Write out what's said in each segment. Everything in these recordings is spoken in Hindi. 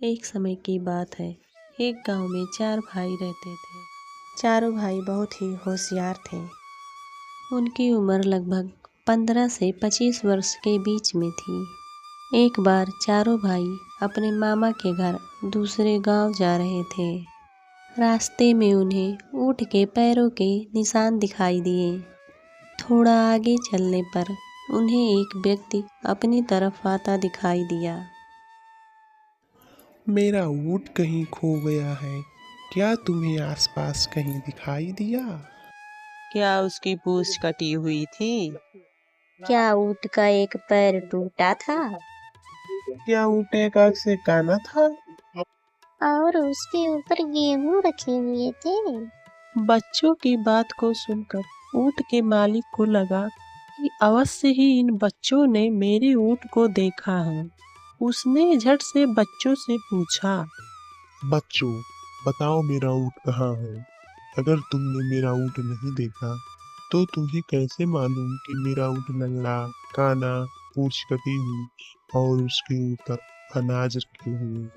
एक समय की बात है। एक गांव में 4 भाई रहते थे। चारों भाई बहुत ही होशियार थे। उनकी उम्र लगभग 15 से 25 वर्ष के बीच में थी। एक बार चारों भाई अपने मामा के घर दूसरे गांव जा रहे थे। रास्ते में उन्हें ऊंट के पैरों के निशान दिखाई दिए। थोड़ा आगे चलने पर उन्हें एक व्यक्ति अपनी तरफ आता दिखाई दिया। मेरा ऊँट कहीं खो गया है। क्या तुम्हें आसपास कहीं दिखाई दिया? क्या उसकी पूंछ कटी हुई थी? क्या ऊँट का एक पैर टूटा था? क्या ऊँट एक आग से काना था? और उसके ऊपर गेहूं रखे हुए थे। बच्चों की बात को सुनकर ऊंट के मालिक को लगा कि अवश्य ही इन बच्चों ने मेरे ऊंट को देखा है। उसने झट से बच्चों से पूछा, बच्चों, बताओ मेरा ऊँट कहाँ है? अगर तुमने मेरा ऊँट नहीं देखा तो तुम्हें कैसे मालूम कि मेरा ऊँट लंगड़ा, काना, पूंछ कटी हुई और उसके ऊपर अनाज रखे हुए हैं?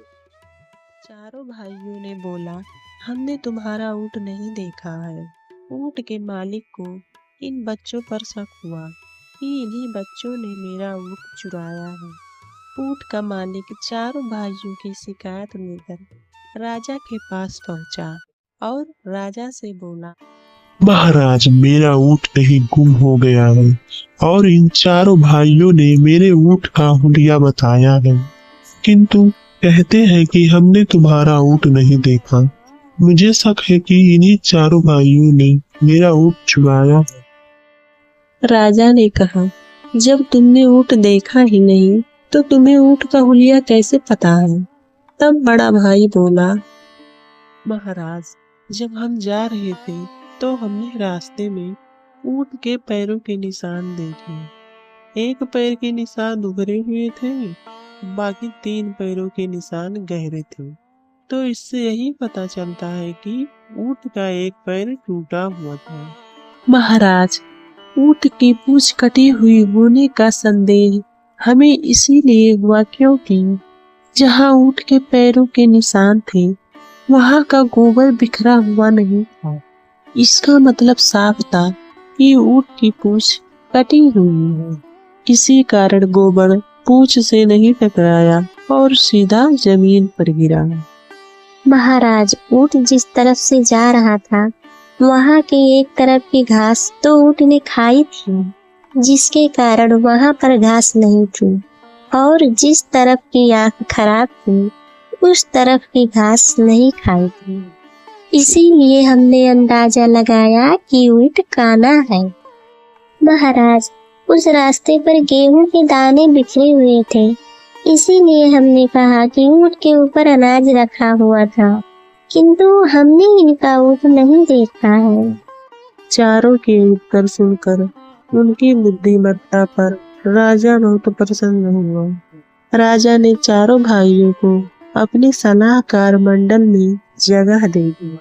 चारों भाइयों ने बोला, हमने तुम्हारा ऊंट नहीं देखा है। ऊंट के मालिक को इन बच्चों पर शक हुआ कि इन्हीं बच्चों ने मेरा ऊंट चुराया है। ऊंट का मालिक चारों भाइयों की शिकायत लेकर राजा के पास पहुंचा और राजा से बोला, महाराज, मेरा ऊँट कहीं गुम हो गया है और इन चारों भाइयों ने मेरे ऊँट का हुलिया बताया है, किंतु कहते हैं कि हमने तुम्हारा ऊँट नहीं देखा। मुझे शक है कि इन्हीं चारों भाइयों ने मेरा ऊँट चुराया है। राजा ने कहा, जब तुमने ऊंट देखा ही नहीं तो तुम्हें ऊंट का हुलिया कैसे पता है? तब बड़ा भाई बोला, महाराज, जब हम जा रहे थे तो हमने रास्ते में ऊंट के पैरों के निशान देखे। एक पैर के निशान उभरे हुए थे, बाकी 3 पैरों के निशान गहरे थे। तो इससे यही पता चलता है कि ऊंट का एक पैर टूटा हुआ था। महाराज, ऊंट की पूंछ कटी हुई होने का संदेह हमें इसीलिए हुआ क्योंकि जहाँ ऊंट के पैरों के निशान थे वहाँ का गोबर बिखरा हुआ नहीं था। इसका मतलब साफ था कि ऊंट की पूंछ कटी हुई है। किसी कारण गोबर पूंछ से नहीं टकराया और सीधा जमीन पर गिरा। महाराज, ऊँट जिस तरफ से जा रहा था वहाँ के एक तरफ की घास तो ऊँट ने खाई थी, जिसके कारण वहाँ पर घास नहीं थी, और जिस तरफ की आँख खराब थी उस तरफ की घास नहीं खाई थी। इसीलिए हमने अंदाजा लगाया कि ऊँट काना है। महाराज, उस रास्ते पर गेहूं के दाने बिखरे हुए थे, इसीलिए हमने कहा कि ऊँट के ऊपर अनाज रखा हुआ था, किंतु हमने इनका ऊँट नहीं देखा है। चारों के उत्तर सुनकर उनकी बुद्धिमत्ता पर राजा बहुत प्रसन्न हुआ। राजा ने चारों भाइयों को अपने सलाहकार मंडल में जगह दे दी।